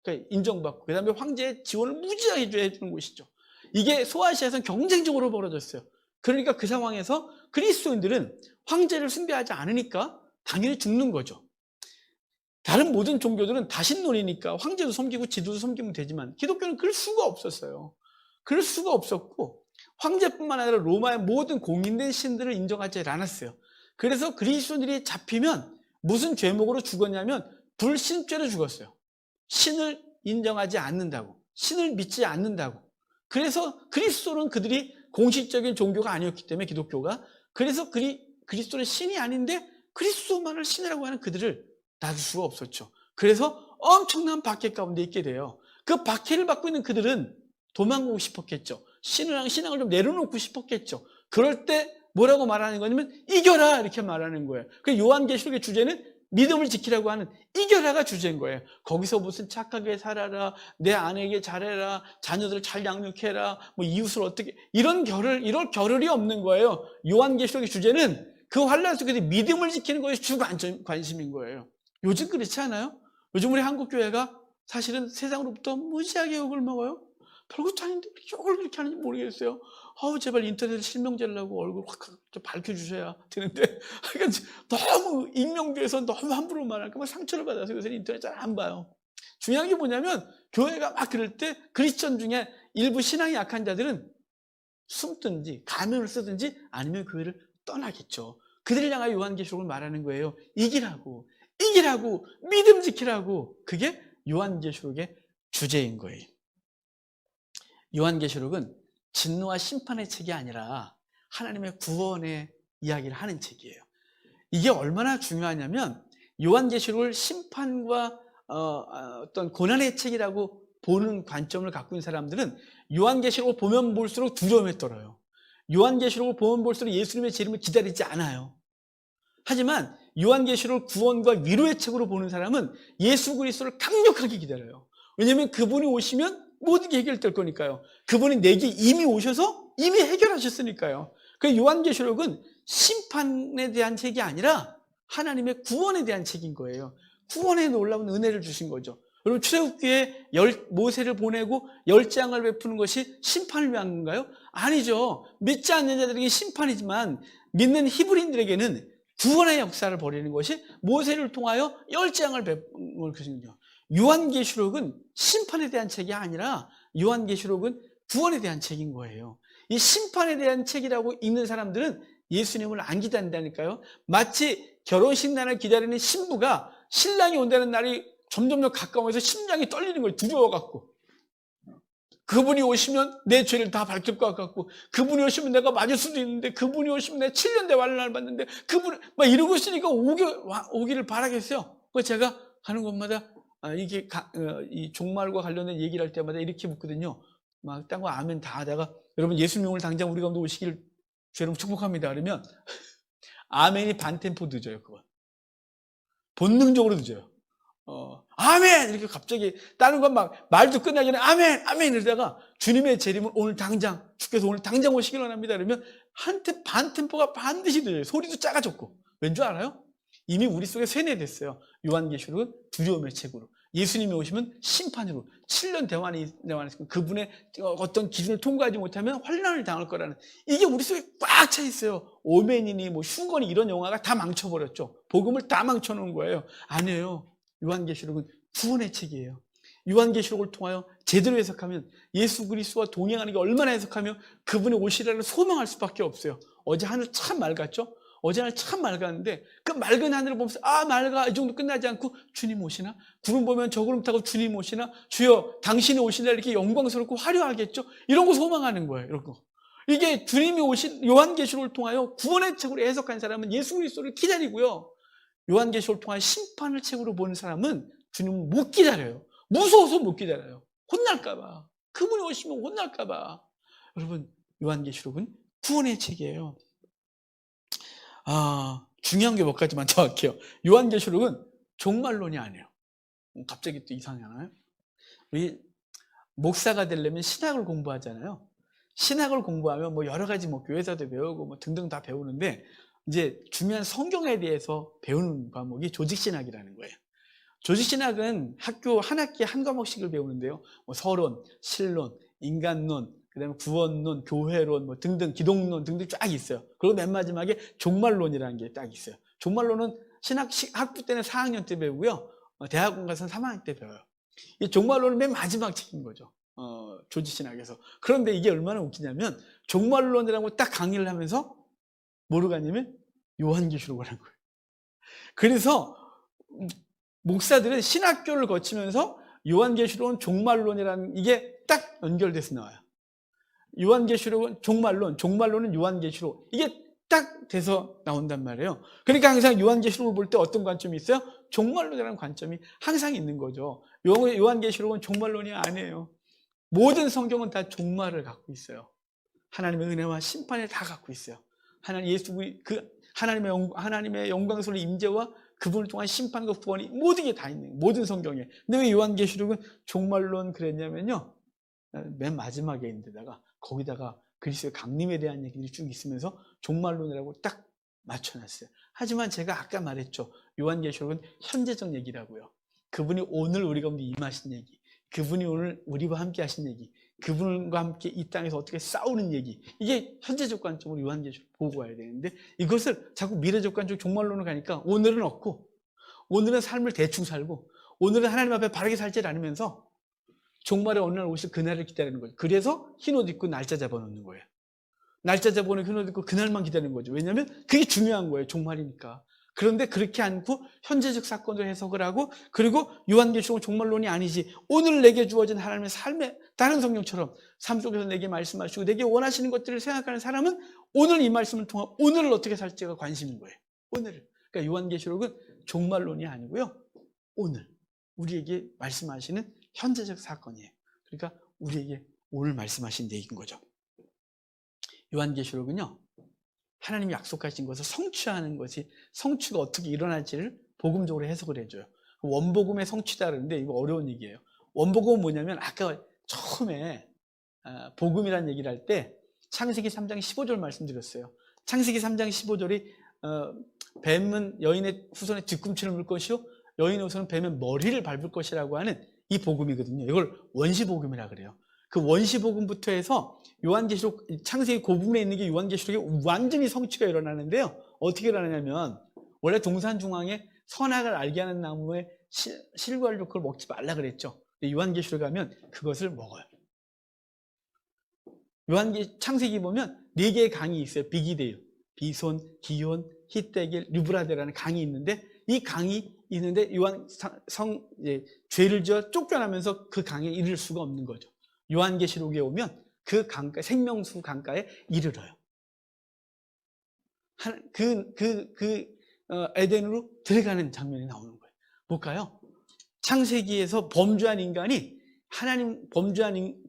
그러니까 인정받고 그 다음에 황제의 지원을 무지하게 해주는 곳이죠. 이게 소아시아에서는 경쟁적으로 벌어졌어요. 그러니까 그 상황에서 그리스도인들은 황제를 숭배하지 않으니까 당연히 죽는 거죠. 다른 모든 종교들은 다신론이니까 황제도 섬기고 지도도 섬기면 되지만 기독교는 그럴 수가 없었어요. 그럴 수가 없었고 황제뿐만 아니라 로마의 모든 공인된 신들을 인정하지 않았어요. 그래서 그리스도인들이 잡히면 무슨 죄목으로 죽었냐면 불신죄로 죽었어요. 신을 인정하지 않는다고, 신을 믿지 않는다고. 그래서 그리스도는 그들이 공식적인 종교가 아니었기 때문에 기독교가, 그래서 그리스도는 신이 아닌데 그리스도만을 신이라고 하는 그들을 놔둘 수가 없었죠. 그래서 엄청난 박해 가운데 있게 돼요. 그 박해를 받고 있는 그들은 도망가고 싶었겠죠. 신앙을 좀 내려놓고 싶었겠죠. 그럴 때 뭐라고 말하는 거냐면 이겨라 이렇게 말하는 거예요. 그 요한계시록의 주제는 믿음을 지키라고 하는 이겨라가 주제인 거예요. 거기서 무슨 착하게 살아라, 내 아내에게 잘해라, 자녀들을 잘 양육해라, 뭐 이웃을 어떻게, 이런 겨를이 없는 거예요. 요한계시록의 주제는 그 환란 속에서 믿음을 지키는 것이 주 관심인 거예요. 요즘 그렇지 않아요? 요즘 우리 한국교회가 사실은 세상으로부터 무지하게 욕을 먹어요. 별것도 아닌데 욕을 그렇게 하는지 모르겠어요. 제발 인터넷에 실명제를 하고 얼굴 확 밝혀주셔야 되는데 너무 익명돼서 너무 함부로 말하니까 상처를 받아서 요새 인터넷 잘 안 봐요. 중요한 게 뭐냐면 교회가 막 그럴 때 크리스천 중에 일부 신앙이 약한 자들은 숨든지 가면을 쓰든지 아니면 교회를 떠나겠죠. 그들을 향하여 요한계시록을 말하는 거예요. 이기라고. 이기라고, 믿음 지키라고. 그게 요한계시록의 주제인 거예요. 요한계시록은 진노와 심판의 책이 아니라 하나님의 구원의 이야기를 하는 책이에요. 이게 얼마나 중요하냐면 요한계시록을 심판과 어떤 고난의 책이라고 보는 관점을 갖고 있는 사람들은 요한계시록을 보면 볼수록 두려움에 떨어요. 요한계시록을 보면 볼수록 예수님의 재림을 기다리지 않아요. 하지만 요한계시록을 구원과 위로의 책으로 보는 사람은 예수 그리스도를 강력하게 기다려요. 왜냐하면 그분이 오시면 모든 게 해결될 거니까요. 그분이 내게 이미 오셔서 이미 해결하셨으니까요. 그 요한계시록은 심판에 대한 책이 아니라 하나님의 구원에 대한 책인 거예요. 구원에 놀라운 은혜를 주신 거죠. 여러분, 출애굽기에 모세를 보내고 10장을 베푸는 것이 심판을 위한 건가요? 아니죠. 믿지 않는 자들에게 심판이지만 믿는 히브리인들에게는 구원의 역사를 벌이는 것이 모세를 통하여 10장을 베푸는 것이거든요. 요한계시록은 심판에 대한 책이 아니라 요한계시록은 구원에 대한 책인 거예요. 이 심판에 대한 책이라고 읽는 사람들은 예수님을 안 기다린다니까요. 마치 결혼식 날을 기다리는 신부가 신랑이 온다는 날이 점점 더 가까워서 심장이 떨리는 거예요. 두려워갖고. 그분이 오시면 내 죄를 다 밝힐 것 같고, 그분이 오시면 내가 맞을 수도 있는데, 그분이 오시면 내가 7년 대환란을 받는데, 그분 막 이러고 있으니까 오기를 바라겠어요. 그래서 제가 가는 곳마다 이 종말과 관련된 얘기를 할 때마다 이렇게 묻거든요. 막 딴 거 아멘 다 하다가, 여러분 예수님 오늘 당장 우리 가운데 오시기를 주님 축복합니다. 그러면 아멘이 반템포 늦어요. 그건 본능적으로 늦어요. 아멘! 이렇게 갑자기 다른 건 막 말도 끝나기 전에 아멘! 아멘! 이러다가 주님의 재림은 오늘 당장, 주께서 오늘 당장 오시길 원합니다. 그러면 반 템포가 반드시 늦어요. 소리도 작아졌고. 왠 줄 알아요? 이미 우리 속에 세뇌됐어요. 요한계시록은 두려움의 책으로. 예수님이 오시면 심판으로 7년 대환에서 그분의 어떤 기준을 통과하지 못하면 환난을 당할 거라는, 이게 우리 속에 꽉 차 있어요. 오맨이니 뭐 흉건이 이런 영화가 다 망쳐버렸죠. 복음을 다 망쳐놓은 거예요. 아니에요. 요한계시록은 구원의 책이에요. 요한계시록을 통하여 제대로 해석하면 예수 그리스도와 동행하는 게 얼마나 해석하며 그분이 오시라를 소망할 수밖에 없어요. 어제 하늘 참 맑았죠? 어제 하늘 참 맑았는데 그 맑은 하늘을 보면서 맑아, 이 정도 끝나지 않고 주님 오시나? 구름 보면 저 구름 타고 주님 오시나? 주여 당신이 오시나? 이렇게 영광스럽고 화려하겠죠? 이런 거 소망하는 거예요. 이런 거. 이게 주님이 오신 요한계시록을 통하여 구원의 책으로 해석한 사람은 예수 그리스도를 기다리고요. 요한계시록을 통한 심판을 책으로 보는 사람은 주님을 못 기다려요. 무서워서 못 기다려요. 혼날까봐. 그분이 오시면 혼날까봐. 여러분, 요한계시록은 구원의 책이에요. 중요한 게 몇 가지만 더 할게요. 요한계시록은 종말론이 아니에요. 갑자기 또 이상하나요? 우리 목사가 되려면 신학을 공부하잖아요. 신학을 공부하면 뭐 여러 가지 뭐 교회사도 배우고 뭐 등등 다 배우는데, 이제 중요한 성경에 대해서 배우는 과목이 조직신학이라는 거예요. 조직신학은 학교 한 학기에 한 과목씩을 배우는데요. 뭐 서론, 신론, 인간론, 그다음에 구원론, 교회론, 뭐 등등, 기독론 등등 쫙 있어요. 그리고 맨 마지막에 종말론이라는 게 딱 있어요. 종말론은 학부 때는 4학년 때 배우고요. 대학원 가서는 3학년 때 배워요. 이 종말론은 맨 마지막 책인 거죠. 조직신학에서. 그런데 이게 얼마나 웃기냐면 종말론이라고 딱 강의를 하면서 뭐로 가냐면 요한계시록을 한 거예요. 그래서 목사들은 신학교를 거치면서 요한계시록은 종말론이라는 이게 딱 연결돼서 나와요. 요한계시록은 종말론, 종말론은 요한계시록, 이게 딱 돼서 나온단 말이에요. 그러니까 항상 요한계시록을 볼 때 어떤 관점이 있어요? 종말론이라는 관점이 항상 있는 거죠. 요한계시록은 종말론이 아니에요. 모든 성경은 다 종말을 갖고 있어요. 하나님의 은혜와 심판을 다 갖고 있어요. 하나님의 영광스러운 임재와 그분을 통한 심판과 구원이 모든 게 다 있는 거예요. 모든 성경에. 근데 왜 요한계시록은 종말론 그랬냐면요, 맨 마지막에 있는 데다가 거기다가 그리스도의 강림에 대한 얘기들이 쭉 있으면서 종말론이라고 딱 맞춰놨어요. 하지만 제가 아까 말했죠. 요한계시록은 현재적 얘기라고요. 그분이 오늘 우리 가운데 임하신 얘기, 그분이 오늘 우리와 함께 하신 얘기, 그분과 함께 이 땅에서 어떻게 싸우는 얘기, 이게 현재적 관점으로 요한계시록 보고 가야 되는데, 이것을 자꾸 미래적 관점 종말론으로 가니까 오늘은 없고, 오늘은 삶을 대충 살고, 오늘은 하나님 앞에 바르게 살지 않으면서 종말에 어느 날 오실 그날을 기다리는 거죠. 그래서 흰옷 입고 날짜 잡아놓는 거예요. 날짜 잡아놓고 흰옷 입고 그날만 기다리는 거죠. 왜냐하면 그게 중요한 거예요. 종말이니까. 그런데 그렇게 않고 현재적 사건을 해석을 하고, 그리고 요한계시록은 종말론이 아니지, 오늘 내게 주어진 하나님의 삶의 다른 성경처럼 삶 속에서 내게 말씀하시고 내게 원하시는 것들을 생각하는 사람은 오늘 이 말씀을 통해 오늘을 어떻게 살지가 관심인 거예요. 오늘을. 그러니까 요한계시록은 종말론이 아니고요, 오늘 우리에게 말씀하시는 현재적 사건이에요. 그러니까 우리에게 오늘 말씀하신 얘기인 거죠. 요한계시록은요, 하나님이 약속하신 것을 성취하는 것이, 성취가 어떻게 일어날지를 복음적으로 해석을 해줘요. 원복음의 성취다 그러는데 이거 어려운 얘기예요. 원복음은 뭐냐면 아까 처음에 복음이라는 얘기를 할 때 창세기 3장 15절 말씀드렸어요. 창세기 3장 15절이 뱀은 여인의 후손의 뒤꿈치를 물 것이요 여인의 후손은 뱀의 머리를 밟을 것이라고 하는 이 복음이거든요. 이걸 원시복음이라 그래요. 그 원시복음부터 해서 요한계시록, 창세기 그 부분에 있는 게 요한계시록에 완전히 성취가 일어나는데요. 어떻게 일어나냐면, 원래 동산 중앙에 선악을 알게 하는 나무에 실과 알로 그걸 먹지 말라 그랬죠. 요한계시록에 가면 그것을 먹어요. 창세기 보면 4개의 강이 있어요. 비기데요, 비손, 기온, 히데겔, 류브라데라는 강이 있는데, 이 강이 있는데 죄를 지어 쫓겨나면서 그 강에 이를 수가 없는 거죠. 요한계시록에 오면 그 강가, 생명수 강가에 이르러요. 에덴으로 들어가는 장면이 나오는 거예요. 볼까요? 창세기에서 범죄한 인간이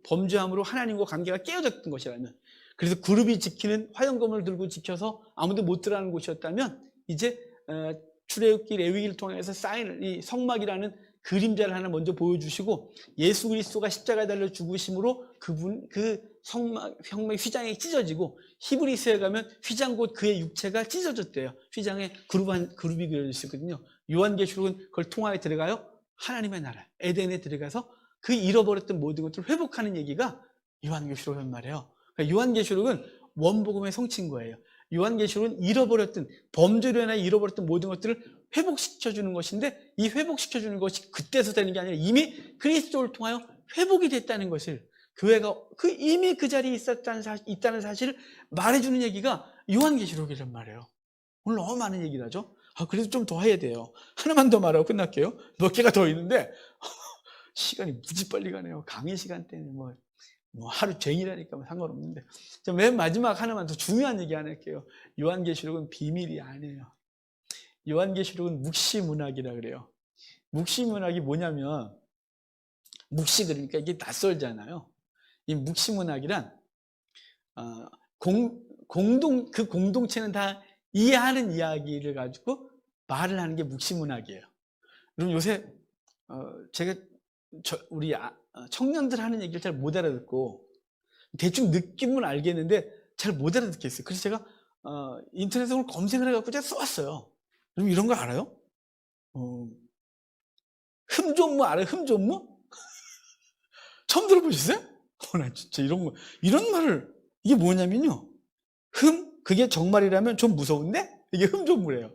범죄함으로 하나님과 관계가 깨어졌던 것이라면, 그래서 그룹이 지키는 화영검을 들고 지켜서 아무도 못 들어가는 곳이었다면, 이제 출애굽기, 레위기를 통해서 쌓인 이 성막이라는 그림자를 하나 먼저 보여주시고, 예수 그리스도가 십자가에 달려 죽으심으로 그 성막의 휘장이 찢어지고, 히브리서에 가면 휘장 곧 그의 육체가 찢어졌대요. 휘장에 그룹이 그려져 있거든요. 요한계시록은 그걸 통하여 들어가요. 하나님의 나라 에덴에 들어가서 그 잃어버렸던 모든 것들을 회복하는 얘기가 요한계시록이란 말이에요. 그러니까 요한계시록은 원복음의 성취인 거예요. 요한계시록은 범죄로 인하여 잃어버렸던 모든 것들을 회복시켜주는 것인데, 이 회복시켜주는 것이 그때서 되는 게 아니라 이미 그리스도를 통하여 회복이 됐다는 것을, 교회가 이미 그 자리에 있다는 사실을 말해주는 얘기가 요한계시록이란 말이에요. 오늘 너무 많은 얘기를 하죠. 그래도 좀 더 해야 돼요. 하나만 더 말하고 끝날게요. 몇 개가 더 있는데 시간이 무지 빨리 가네요. 강의 시간대는 뭐 하루 종일하니까 상관없는데, 맨 마지막 하나만 더 중요한 얘기 하나 할게요. 요한계시록은 비밀이 아니에요. 요한계시록은 묵시문학이라 그래요. 묵시문학이 뭐냐면, 묵시 그러니까 이게 낯설잖아요. 이 묵시문학이란 그 공동체는 다 이해하는 이야기를 가지고 말을 하는 게 묵시문학이에요. 그럼 요새 제가 우리 청년들 하는 얘기를 잘 못 알아듣고 대충 느낌은 알겠는데 잘 못 알아듣겠어요. 그래서 제가 인터넷으로 검색을 해갖고 제가 써왔어요. 그럼 이런 거 알아요? 흠존무 알아요? 흠존무? 처음 들어보셨어요? 나 진짜 이런 말을, 이게 뭐냐면요, 그게 정말이라면 좀 무서운데 이게 흠존무래요.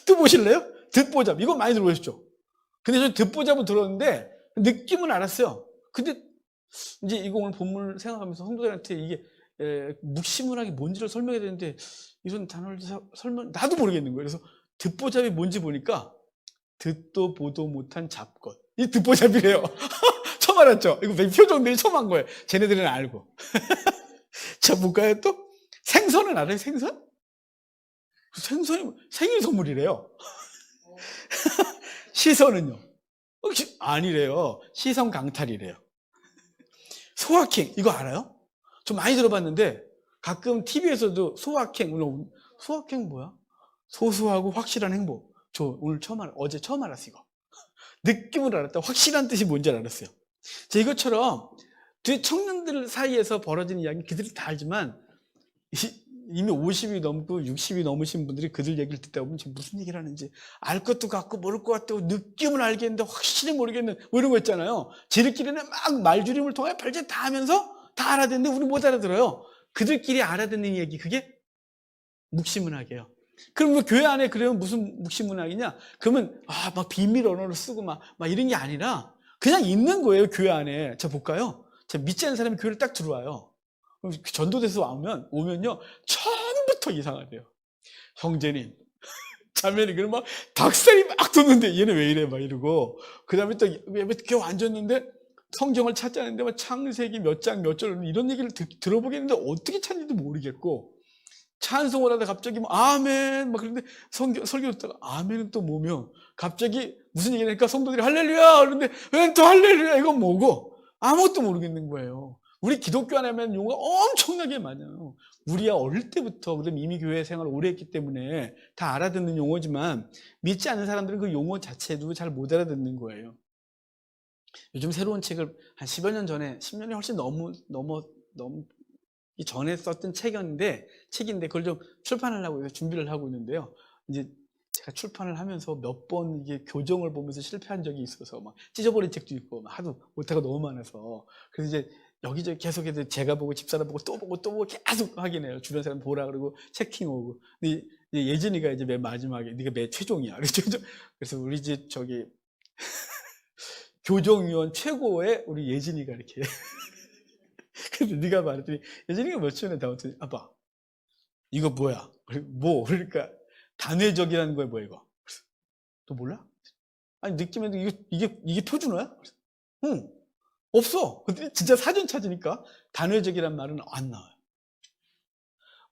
또 보실래요? 듣보잡, 이거 많이 들어보셨죠? 근데 저 듣보잡은 들었는데 느낌은 알았어요. 근데 이제 이거 오늘 본문을 생각하면서 성도들한테 이게 묵시문학이 뭔지를 설명해야 되는데 이런 단어를 나도 모르겠는 거예요. 그래서 듣보잡이 뭔지 보니까 듣도 보도 못한 잡것, 이 듣보잡이래요. 처음 알았죠? 이거 표정들이 처음 한 거예요. 쟤네들은 알고. 자, 볼까요? 또 생선은 알아요? 생선이 생일 선물이래요. 시선은요? 아니래요. 시선 강탈이래요. 소확행, 이거 알아요? 좀 많이 들어봤는데 가끔 TV에서도 소확행 뭐야? 소소하고 확실한 행복. 저 오늘 어제 처음 알았어요. 이거 느낌으로 알았다. 확실한 뜻이 뭔지 알았어요. 자, 이것처럼 청년들 사이에서 벌어지는 이야기는 그들이 다 알지만 이미 50이 넘고 60이 넘으신 분들이 그들 얘기를 듣다 보면 지금 무슨 얘기를 하는지 알 것도 같고 모를 것 같고 느낌은 알겠는데 확실히 모르겠는 뭐 이런 거 있잖아요. 지들끼리는 막 말주림을 통해 발전 다 하면서 다 알아듣는데 우리 못 알아들어요. 그들끼리 알아듣는 얘기, 그게 묵시문학이에요. 그럼 뭐 교회 안에 그러면 무슨 묵시문학이냐? 그러면 막 비밀 언어를 쓰고 막 이런 게 아니라 그냥 있는 거예요, 교회 안에. 자, 볼까요? 자, 믿지 않는 사람이 교회를 딱 들어와요. 그럼 전도돼서 오면요, 처음부터 이상하대요. 형제님, 자매는 그럼 막 닭살이 막 돋는데 얘는 왜 이래 막 이러고, 그 다음에 또 이렇게 앉았는데 성경을 찾자는데 막 창세기 몇 장 몇 절 이런 얘기를 들어보겠는데 어떻게 찾는지도 모르겠고, 찬송을 하다 갑자기 뭐 아멘 막 그런데 설교 듣다가 아멘은 또 뭐며 갑자기 무슨 얘기를 하니까 성도들이 할렐루야 그러는데 왜 또 할렐루야 이건 뭐고 아무것도 모르겠는 거예요. 우리 기독교 안에 하면 용어가 엄청나게 많아요. 우리야 어릴 때부터 그럼 이미 교회 생활을 오래 했기 때문에 다 알아듣는 용어지만 믿지 않는 사람들은 그 용어 자체도 잘 못 알아듣는 거예요. 요즘 새로운 책을 한 10여 년 전에 10년이 훨씬 이 전에 썼던 책인데 그걸 좀 출판하려고 해서 준비를 하고 있는데요. 이제 제가 출판을 하면서 몇 번 이게 교정을 보면서 실패한 적이 있어서 막 찢어버린 책도 있고 막 하도 못하고 너무 많아서, 그래서 이제 여기저기 계속해서 제가 보고 집사람 보고 또 보고 계속 하긴 해요. 주변 사람 보라 그러고 체킹 오고. 근데 예진이가 이제 맨 마지막에 네가 맨 최종이야. 그래서 우리 집 저기 교정위원 최고의 우리 예진이가 이렇게 그래서 네가 말했더니 예진이가 몇 초에 나왔더니 아빠 이거 뭐야? 뭐 그러니까 단회적이라는 거야 뭐야 이거? 너 몰라? 아니 느낌에도 이게 표준어야? 응 없어. 근데 진짜 사전 찾으니까 단회적이란 말은 안 나와요.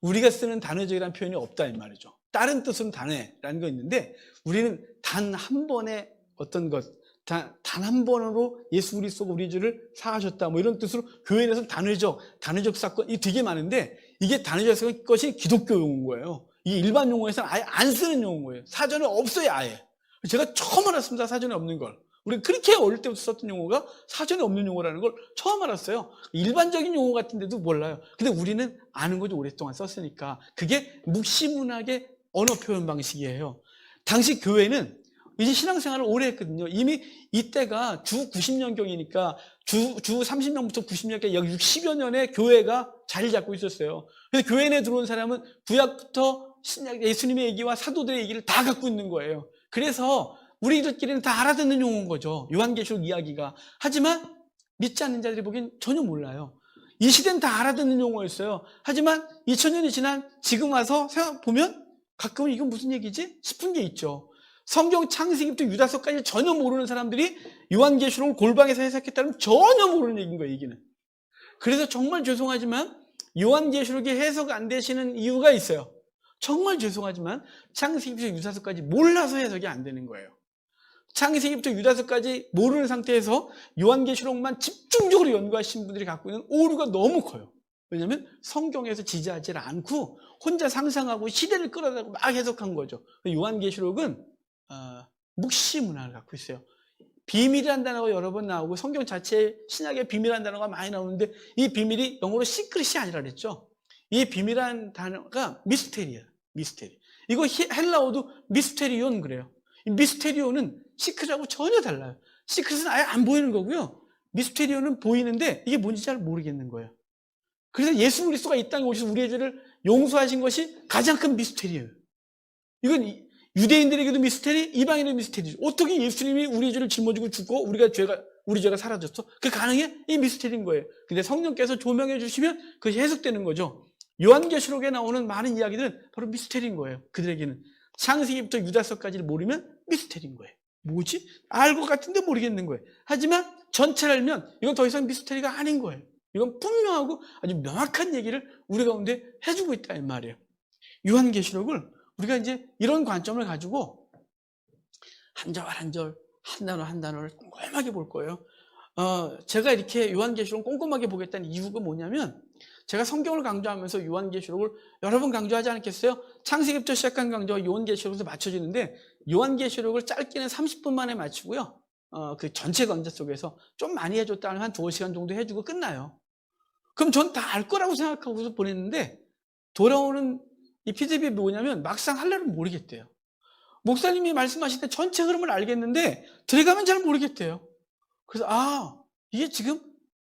우리가 쓰는 단회적이라는 표현이 없다 이 말이죠. 다른 뜻은 단회라는 거 있는데 우리는 단 한 번의 어떤 것, 단 한 번으로 예수 그리스도가 우리 죄를 사하셨다 뭐 이런 뜻으로 교회 내에서 단회적 사건이 되게 많은데 이게 단회적 것이 기독교 용어인 거예요. 이게 일반 용어에서는 아예 안 쓰는 용어인 거예요. 사전에 없어요 아예. 제가 처음 알았습니다. 사전에 없는 걸. 우리 그렇게 어릴 때부터 썼던 용어가 사전에 없는 용어라는 걸 처음 알았어요. 일반적인 용어 같은데도 몰라요. 근데 우리는 아는 거죠. 오랫동안 썼으니까. 그게 묵시문학의 언어 표현 방식이에요. 당시 교회는 이제 신앙생활을 오래 했거든요. 이미 이때가 주 90년경이니까 주 30년부터 90년까지 약 60여 년의 교회가 자리 잡고 있었어요. 그래서 교회 내에 들어온 사람은 구약부터 신약 예수님의 얘기와 사도들의 얘기를 다 갖고 있는 거예요. 그래서 우리들끼리는 다 알아듣는 용어인 거죠. 요한계시록 이야기가. 하지만 믿지 않는 자들이 보기엔 전혀 몰라요. 이 시대는 다 알아듣는 용어였어요. 하지만 2000년이 지난 지금 와서 생각해보면 가끔은 이건 무슨 얘기지? 싶은 게 있죠. 성경 창세기부터 유다서까지 전혀 모르는 사람들이 요한계시록을 골방에서 해석했다면 전혀 모르는 얘기인 거예요, 얘기는. 그래서 정말 죄송하지만 요한계시록이 해석 안 되시는 이유가 있어요. 정말 죄송하지만 창세기부터 유다서까지 몰라서 해석이 안 되는 거예요. 창세기부터 유다서까지 모르는 상태에서 요한계시록만 집중적으로 연구하신 분들이 갖고 있는 오류가 너무 커요. 왜냐하면 성경에서 지지하지 않고 혼자 상상하고 시대를 끌어다가 막 해석한 거죠. 요한계시록은 묵시 문화를 갖고 있어요. 비밀이라는 단어가 여러 번 나오고 성경 자체에 신약에 비밀이라는 단어가 많이 나오는데 이 비밀이 영어로 시크릿이 아니라 그랬죠. 이 비밀이라는 단어가 미스테리예요. 미스테리. 이거 헬라어도 미스테리온 그래요. 이 미스테리온은 시크릿하고 전혀 달라요. 시크릿은 아예 안 보이는 거고요. 미스테리온은 보이는데 이게 뭔지 잘 모르겠는 거예요. 그래서 예수 그리스도가 이 땅에 오셔서 우리의 죄를 용서하신 것이 가장 큰 미스테리예요. 이건 유대인들에게도 미스테리, 이방인에게도 미스테리죠. 어떻게 예수님이 우리의 죄를 짊어지고 죽고 우리 죄가 사라졌어? 그게 가능해? 이 미스테리인 거예요. 근데 성령께서 조명해 주시면 그것이 해석되는 거죠. 요한계시록에 나오는 많은 이야기들은 바로 미스테리인 거예요. 그들에게는. 창세기부터 유다서까지를 모르면 미스테리인 거예요. 뭐지? 알 것 같은데 모르겠는 거예요. 하지만 전체를 알면 이건 더 이상 미스테리가 아닌 거예요. 이건 분명하고 아주 명확한 얘기를 우리 가운데 해주고 있다 이 말이에요. 요한계시록을 우리가 이제 이런 관점을 가지고 한 절 한 절, 한 단어 한 단어를 꼼꼼하게 볼 거예요. 제가 이렇게 요한계시록을 꼼꼼하게 보겠다는 이유가 뭐냐면 제가 성경을 강조하면서 요한계시록을 여러 번 강조하지 않겠어요? 창세기부터 시작한 강조가 요한계시록에서 맞춰지는데 요한계시록을 짧게는 30분 만에 맞추고요. 그 전체 강좌 속에서 좀 많이 해줬다면 한 2시간 정도 해주고 끝나요. 그럼 전 다 알 거라고 생각하고서 보냈는데 돌아오는 이 피드백이 뭐냐면 막상 하려면 모르겠대요. 목사님이 말씀하실 때 전체 흐름을 알겠는데 들어가면 잘 모르겠대요. 그래서 이게 지금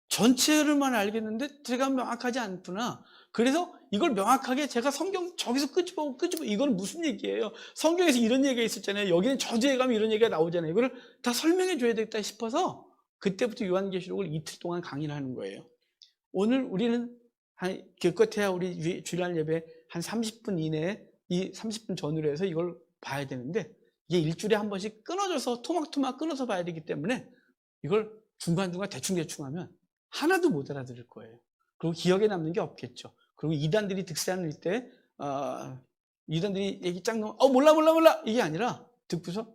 전체 흐름만 알겠는데 들어가면 명확하지 않구나. 그래서 이걸 명확하게 제가 성경 저기서 끄집어 이건 무슨 얘기예요? 성경에서 이런 얘기가 있었잖아요. 여기는 저주에 가면 이런 얘기가 나오잖아요. 이거를 다 설명해 줘야 되겠다 싶어서 그때부터 요한계시록을 이틀 동안 강의를 하는 거예요. 오늘 우리는 기껏해야 우리 주일날 예배 한 30분 이내에 이 30분 전후로 해서 이걸 봐야 되는데 이게 일주일에 한 번씩 끊어져서 토막토막 끊어서 봐야 되기 때문에 이걸 중간중간 대충대충 하면 하나도 못 알아들을 거예요. 그리고 기억에 남는 게 없겠죠. 그리고 이단들이 득세하는 때 이단들이 얘기 쫙 넣으면 몰라 이게 아니라 듣고서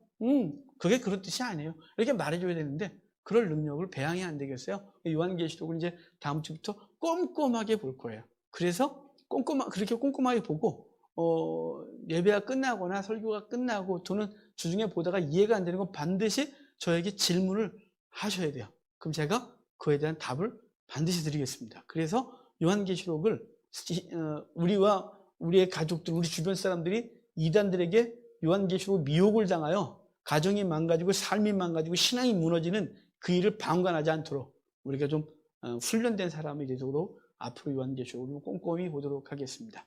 그게 그런 뜻이 아니에요. 이렇게 말해줘야 되는데 그럴 능력을 배양이 안 되겠어요. 요한계시록을 이제 다음 주부터 꼼꼼하게 볼 거예요. 그래서 그렇게 꼼꼼하게 보고 예배가 끝나거나 설교가 끝나고 또는 주중에 보다가 이해가 안 되는 건 반드시 저에게 질문을 하셔야 돼요. 그럼 제가 그에 대한 답을 반드시 드리겠습니다. 그래서 요한계시록을 우리와 우리의 가족들, 우리 주변 사람들이 이단들에게 요한계시록 미혹을 당하여 가정이 망가지고 삶이 망가지고 신앙이 무너지는 그 일을 방관하지 않도록 우리가 좀 훈련된 사람이 되도록 앞으로 요한계시록을 꼼꼼히 보도록 하겠습니다.